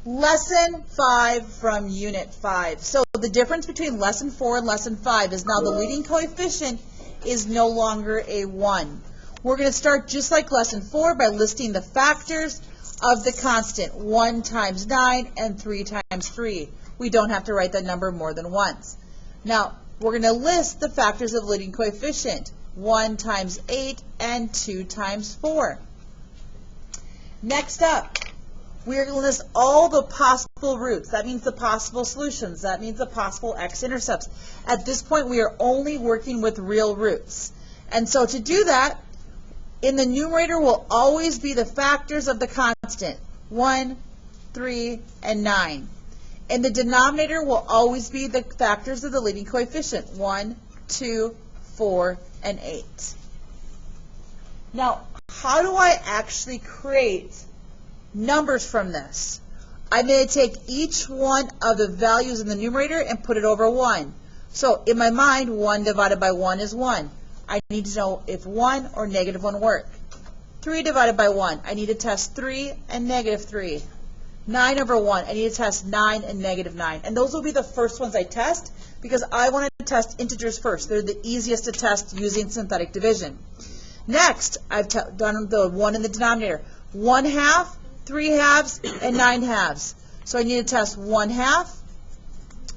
Lesson 5 from Unit 5. So the difference between Lesson 4 and Lesson 5 is now the leading coefficient is no longer a 1. We're going to start just like Lesson 4 by listing the factors of the constant, 1 times 9 and 3 times 3. We don't have to write that number more than once. Now, we're going to list the factors of leading coefficient, 1 times 8 and 2 times 4. Next up, we are going to list all the possible roots. That means the possible solutions. That means the possible x-intercepts. At this point, we are only working with real roots. And so to do that, in the numerator will always be the factors of the constant, 1, 3, and 9. In the denominator will always be the factors of the leading coefficient, 1, 2, 4, and 8. Now, how do I actually create numbers from this? I'm going to take each one of the values in the numerator and put it over 1. So in my mind, 1 divided by 1 is 1. I need to know if 1 or negative 1 work. 3 divided by 1, I need to test 3 and negative 3. 9 over 1, I need to test 9 and negative 9. And those will be the first ones I test because I want to test integers first. They're the easiest to test using synthetic division. Next, I've done the 1 in the denominator. 1 half, 3 halves, and 9 halves. So I need to test 1 half,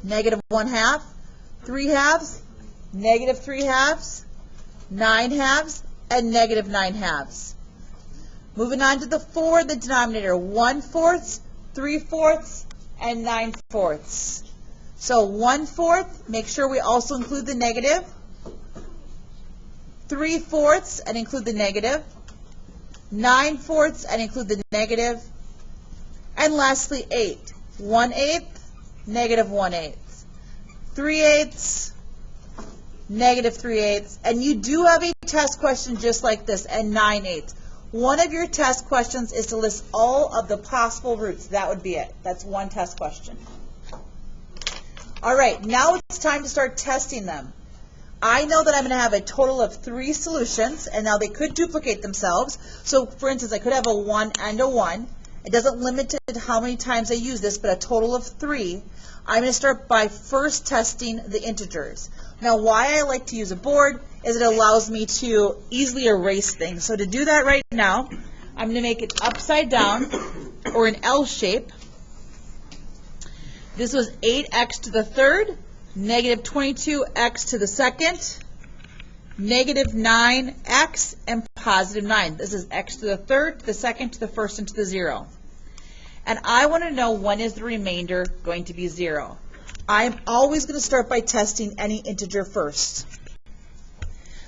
negative 1 half, 3 halves, negative 3 halves, 9 halves, and negative 9 halves. Moving on to the 4 in the denominator, 1/4, 3/4, and 9/4. So 1/4, make sure we also include the negative. 3/4 and include the negative. 9/4 and include the negative. And lastly, 8. 1/8, negative 1/8. 3/8, negative 3/8. And you do have a test question just like this, and 9/8. One of your test questions is to list all of the possible roots. That would be it. That's one test question. All right, now it's time to start testing them. I know that I'm going to have a total of 3 solutions, and now they could duplicate themselves. So, for instance, I could have a 1 and a 1. It doesn't limit it to how many times I use this, but a total of 3. I'm going to start by first testing the integers. Now, why I like to use a board is it allows me to easily erase things. So to do that right now, I'm going to make it upside down, or an L shape. This was 8x to the third, negative 22x to the second, negative 9x, and positive 9. This is x to the third, to the second, to the first, and to the 0. And I want to know when is the remainder going to be 0. I'm always going to start by testing any integer first.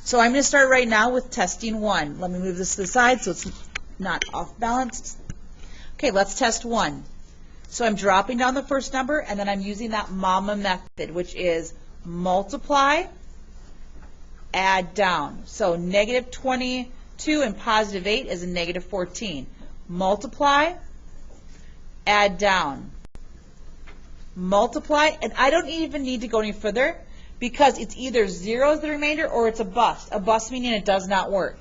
So I'm going to start right now with testing 1. Let me move this to the side so it's not off balanced. Okay, let's test 1. So I'm dropping down the first number, and then I'm using that MAMA method, which is multiply, add down. So negative 22 and positive 8 is a negative 14. Multiply, add down. Multiply, and I don't even need to go any further because it's either 0 as the remainder or it's a bust. A bust meaning it does not work.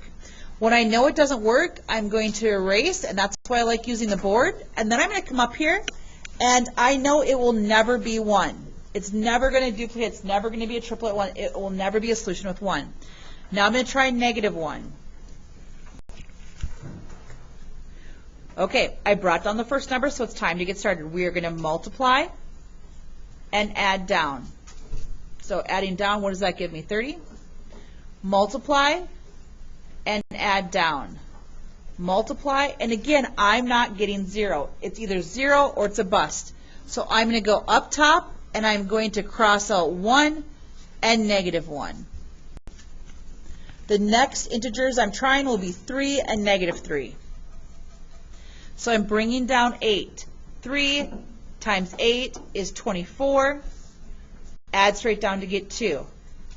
When I know it doesn't work, I'm going to erase, and that's why I like using the board. And then I'm going to come up here, and I know it will never be 1. It's never going to duplicate. It's never going to be a triplet 1. It will never be a solution with 1. Now I'm going to try negative 1. Okay, I brought down the first number, so it's time to get started. We are going to multiply and add down. So adding down, what does that give me? 30. Multiply and add down. Multiply, and again, I'm not getting 0. It's either 0 or it's a bust. So I'm going to go up top, and I'm going to cross out 1 and negative 1. The next integers I'm trying will be 3 and negative 3. So I'm bringing down 8. 3 times 8 is 24. Add straight down to get 2.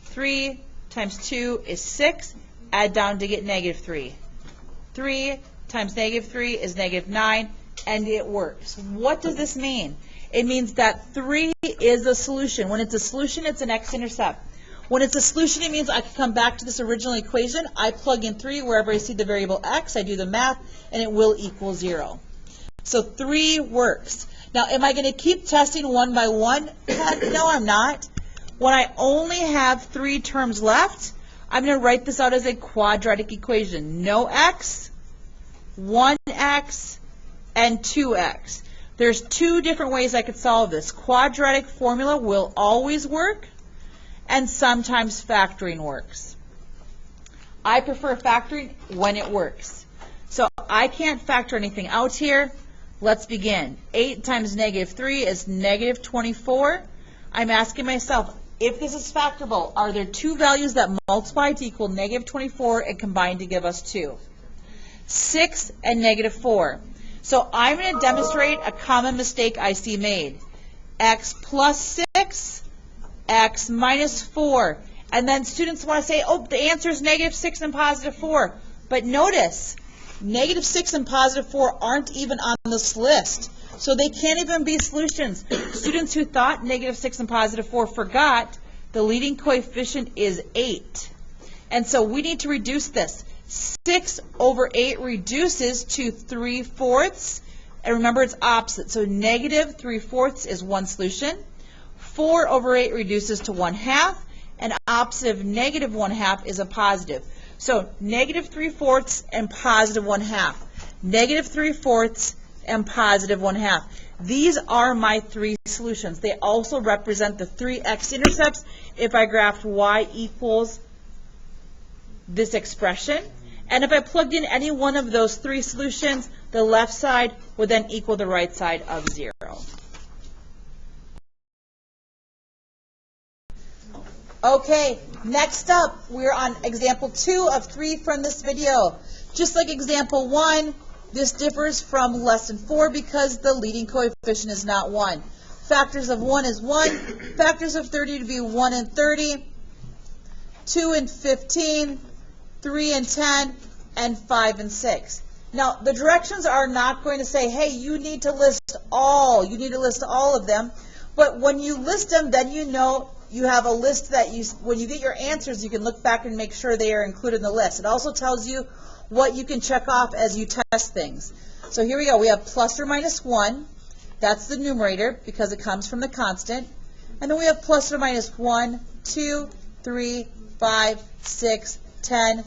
3 times 2 is 6. Add down to get negative 3. 3 times negative 3 is negative 9, and it works. What does this mean? It means that 3 is a solution. When it's a solution, it's an x-intercept. When it's a solution, it means I can come back to this original equation. I plug in 3 wherever I see the variable x. I do the math, and it will equal 0. So 3 works. Now, am I going to keep testing one by one? No, I'm not. When I only have 3 terms left, I'm going to write this out as a quadratic equation. No x, 1x, and 2x. There's 2 different ways I could solve this. Quadratic formula will always work, and sometimes factoring works. I prefer factoring when it works. So I can't factor anything out here. Let's begin. 8 times -3 is -24. I'm asking myself, if this is factorable, are there 2 values that multiply to equal -24 and combine to give us 2? 6 and -4. So I'm going to demonstrate a common mistake I see made. X plus 6, x minus 4. And then students want to say, oh, the answer is -6 and +4. But notice, -6 and +4 aren't even on this list. So they can't even be solutions. Students who thought -6 and +4 forgot the leading coefficient is 8. And so we need to reduce this. 6 over 8 reduces to 3/4. And remember, it's opposite. So -3/4 is one solution. 4 over 8 reduces to 1/2. And opposite of -1/2 is a positive. So -3/4 and +1/2. -3/4 and +1/2. These are my 3 solutions. They also represent the 3 x-intercepts if I graphed y equals this expression. And if I plugged in any one of those 3 solutions, the left side would then equal the right side of 0. Okay, next up, we're on example 2 of 3 from this video. Just like example 1, this differs from lesson 4 because the leading coefficient is not 1. Factors of 1 is 1. Factors of 30 to be 1 and 30, 2 and 15, 3 and 10, and 5 and 6. Now, the directions are not going to say, hey, you need to list all. You need to list all of them. But when you list them, then you know you have a list that when you get your answers, you can look back and make sure they are included in the list. It also tells you what you can check off as you test things. So here we go. We have plus or minus 1. That's the numerator because it comes from the constant. And then we have plus or minus 1, 2, 3, 5, 6, 10,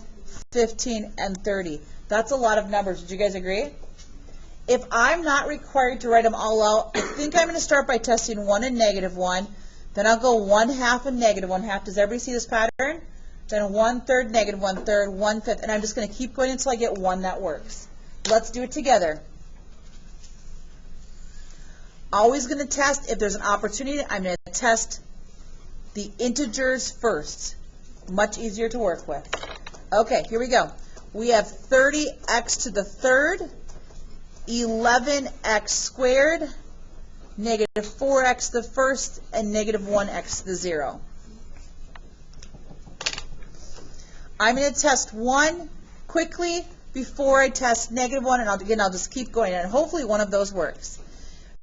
15, and 30. That's a lot of numbers. Would you guys agree? If I'm not required to write them all out, I think I'm going to start by testing 1 and -1. Then I'll go 1/2 and -1/2. Does everybody see this pattern? Then 1/3, -1/3, 1/5, and I'm just going to keep going until I get one that works. Let's do it together. Always going to test, if there's an opportunity, I'm going to test the integers first. Much easier to work with. Okay, here we go. We have 30x to the 3rd, 11x squared, -4x to the 1st, and -1x to the 0. I'm going to test 1 quickly before I test -1, and I'll just keep going, and hopefully one of those works.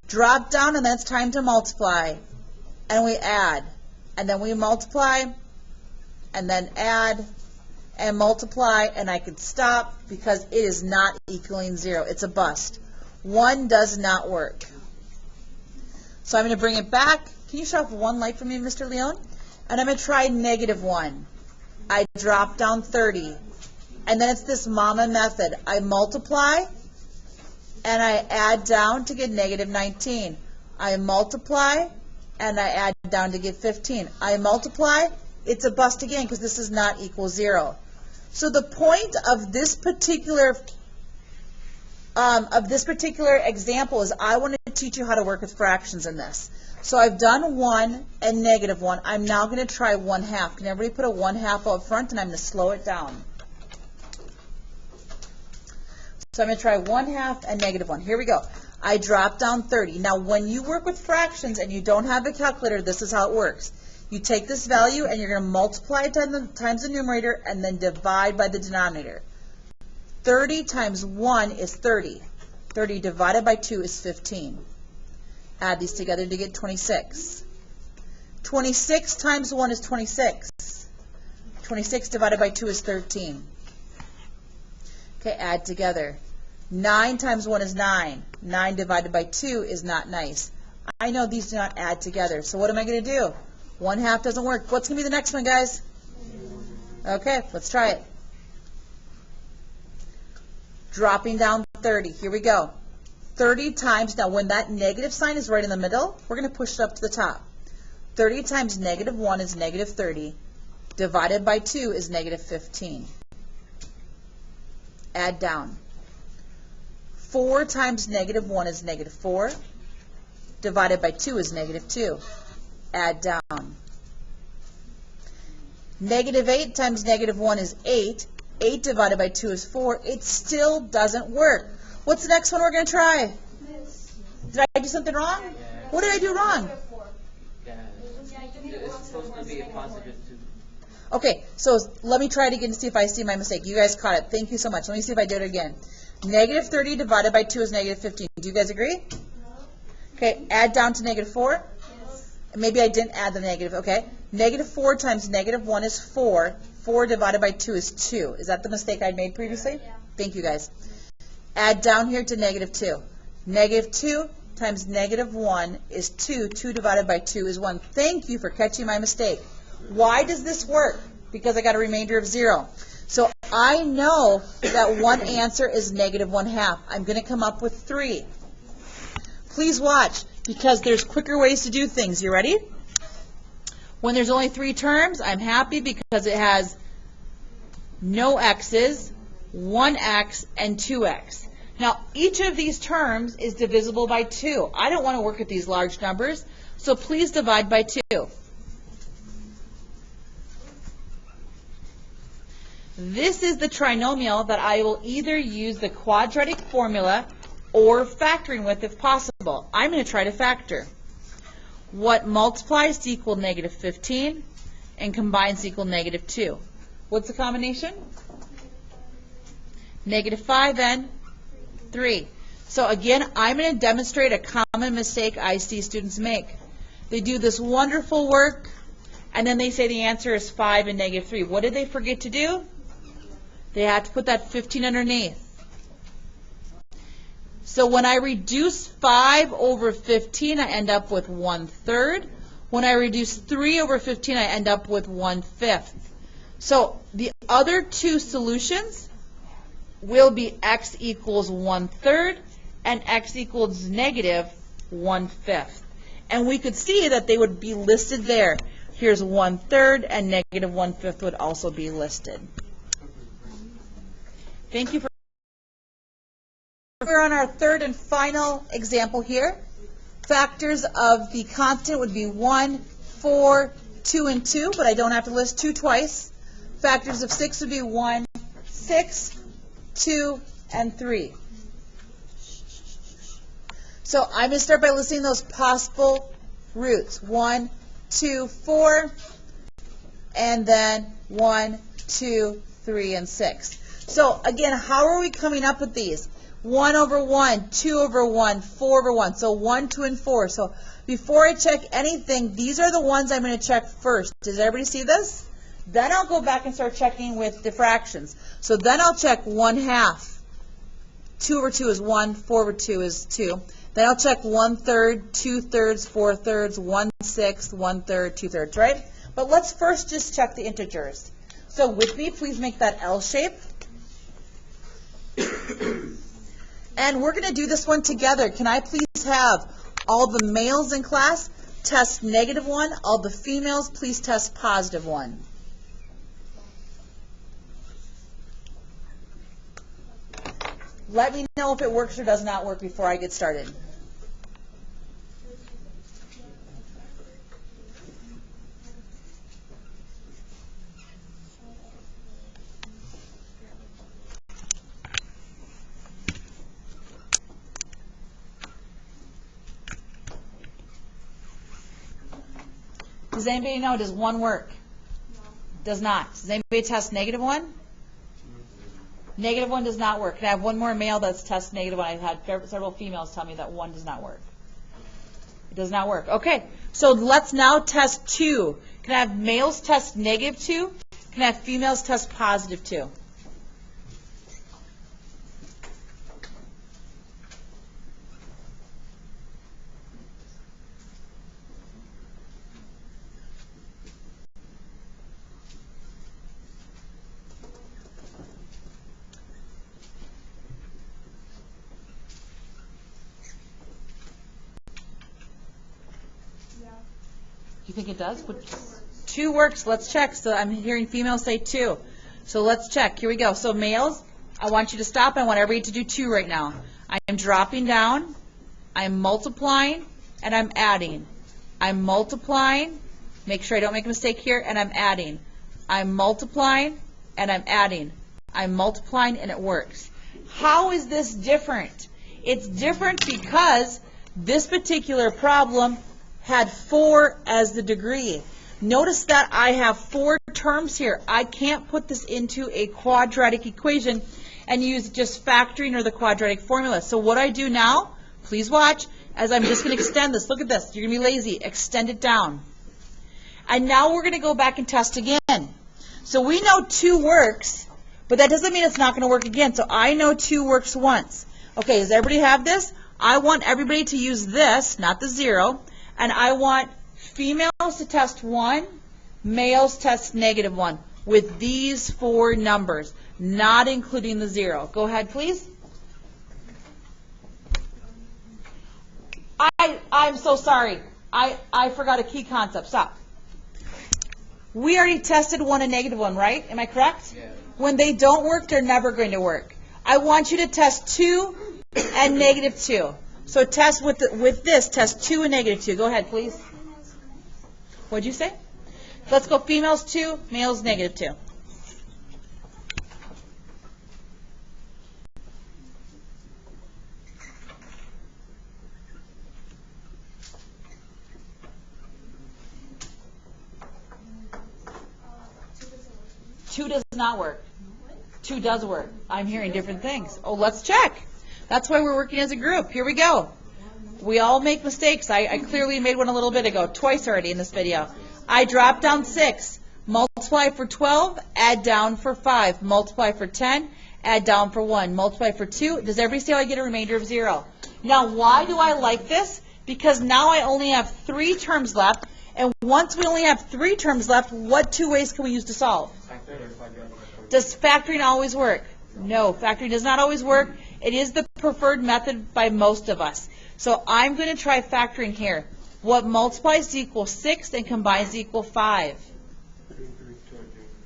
Drop down, and then it's time to multiply, and we add, and then we multiply, and then add, and multiply, and I can stop because it is not equaling 0. It's a bust. 1 does not work. So I'm going to bring it back. Can you shut off one light for me, Mr. Leone? And I'm going to try -1. I drop down 30. And then it's this mama method. I multiply, and I add down to get -19. I multiply, and I add down to get 15. I multiply, it's a bust again because this is not equal 0. So the point of this particular example is I want to teach you how to work with fractions in this. So I've done 1 and -1. I'm now going to try 1/2. Can everybody put a 1/2 up front, and I'm going to slow it down. So I'm going to try 1/2 and -1. Here we go. I drop down 30. Now when you work with fractions and you don't have a calculator, this is how it works. You take this value and you're going to multiply it times the numerator and then divide by the denominator. 30 times 1 is 30. 30 divided by 2 is 15. Add these together to get 26. 26 times 1 is 26. 26 divided by 2 is 13. Okay, add together. 9 times 1 is 9. 9 divided by 2 is not nice. I know these do not add together. So what am I going to do? 1/2 doesn't work. What's going to be the next one, guys? Okay, let's try it. Dropping down 30. Here we go. 30 times, now when that negative sign is right in the middle, we're going to push it up to the top. 30 times negative 1 is negative 30. Divided by 2 is negative 15. Add down. 4 times negative 1 is negative 4. Divided by 2 is negative 2. Add down. Negative 8 times negative 1 is 8. 8 divided by 2 is 4. It still doesn't work. What's the next one we're going to try? Did I do something wrong? What did I do wrong? It's supposed to be a positive 2. Okay, so let me try it again to see if I see my mistake. You guys caught it. Thank you so much. Let me see if I do it again. Negative 30 divided by 2 is negative 15. Do you guys agree? Okay, add down to negative 4. Maybe I didn't add the negative. Okay. Negative 4 times negative 1 is 4. 4 divided by 2 is 2. Is that the mistake I made previously? Yeah. Thank you, guys. Add down here to negative 2. Negative 2 times negative 1 is 2. 2 divided by 2 is 1. Thank you for catching my mistake. Why does this work? Because I got a remainder of 0. So I know that one answer is negative 1/2. I'm going to come up with 3. Please watch, because there's quicker ways to do things. You ready? When there's only 3 terms, I'm happy because it has no x's, 1x, and 2x. Now, each of these terms is divisible by 2. I don't want to work with these large numbers, so please divide by 2. This is the trinomial that I will either use the quadratic formula or factoring with if possible. I'm going to try to factor. What multiplies to equal negative 15 and combines to equal negative 2? What's the combination? Negative 5 and 3. So again, I'm going to demonstrate a common mistake I see students make. They do this wonderful work, and then they say the answer is 5 and negative 3. What did they forget to do? They had to put that 15 underneath. So when I reduce 5 over 15, I end up with 1/3. When I reduce 3 over 15, I end up with 1/5. So the other two solutions will be x equals 1/3 and x equals negative 1/5. And we could see that they would be listed there. Here's 1/3 and negative 1/5 would also be listed. Thank you for. We're on our third and final example here. Factors of the constant would be 1, 4, 2, and 2, but I don't have to list 2 twice. Factors of 6 would be 1, 6, 2, and 3. So I'm going to start by listing those possible roots. 1, 2, 4, and then 1, 2, 3, and 6. So again, how are we coming up with these? 1 over 1, 2 over 1, 4 over 1. So 1, 2, and 4. So before I check anything, these are the ones I'm going to check first. Does everybody see this? Then I'll go back and start checking with the fractions. So then I'll check 1/2. 2 over 2 is 1, 4 over 2 is 2. Then I'll check 1/3, 2/3, 4/3, 1/6, 1/3, 2/3, right? But let's first just check the integers. So with me, please make that L shape. And we're going to do this one together. Can I please have all the males in class test -1, all the females please test +1. Let me know if it works or does not work before I get started. Does anybody know, does 1 work? No. Does not. Does anybody test -1? -1 does not work. Can I have one more male that's test -1? I've had several females tell me that 1 does not work. It does not work. Okay, so let's now test 2. Can I have males test -2? Can I have females test +2? You think it does? 2 works. Let's check. So I'm hearing females say 2. So let's check. Here we go. So males, I want you to stop. I want everybody to do 2 right now. I am dropping down. I'm multiplying, and I'm adding. I'm multiplying. Make sure I don't make a mistake here, and I'm adding. I'm multiplying, and I'm adding. I'm multiplying, and it works. How is this different? It's different because this particular problem had 4 as the degree. Notice that I have 4 terms here. I can't put this into a quadratic equation and use just factoring or the quadratic formula. So what I do now, please watch, as I'm just going to extend this. Look at this. You're going to be lazy. Extend it down. And now we're going to go back and test again. So we know 2 works, but that doesn't mean it's not going to work again. So I know 2 works once. Okay, does everybody have this? I want everybody to use this, not the 0, and I want females to test 1, males test -1 with these 4 numbers, not including the 0. Go ahead, please. I'm so sorry. I forgot a key concept. Stop. We already tested 1 and -1, right? Am I correct? Yeah. When they don't work, they're never going to work. I want you to test 2 and -2. So test with this, test 2 and -2. Go ahead, please. What'd you say? Let's go females 2, males -2. Two does not work. 2 does work. I'm hearing different things. Oh, let's check. That's why we're working as a group. Here we go. We all make mistakes. I clearly made one a little bit ago, twice already in this video. I dropped down 6. Multiply for 12, add down for 5. Multiply for 10, add down for 1. Multiply for 2. Does everybody see how I get a remainder of 0? Now, why do I like this? Because now I only have 3 terms left. And once we only have 3 terms left, what 2 ways can we use to solve? Does factoring always work? No, factoring does not always work. It is the preferred method by most of us. So I'm going to try factoring here. What multiplies equals 6 and combines equal 5?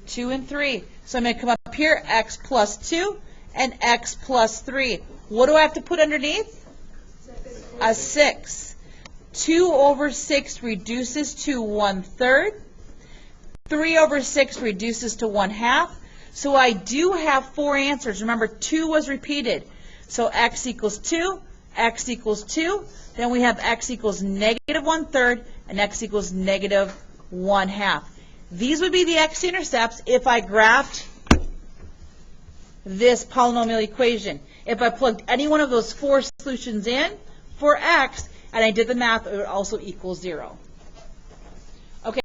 2 and 3. So I'm going to come up here, x plus 2 and x plus 3. What do I have to put underneath? A 6. 2 over 6 reduces to 1/3. 3 over 6 reduces to 1/2. So I do have 4 answers. Remember, 2 was repeated. So x equals 2, x equals 2. Then we have x equals -1/3 and x equals -1/2. These would be the x-intercepts if I graphed this polynomial equation. If I plugged any one of those 4 solutions in for x and I did the math, it would also equal 0.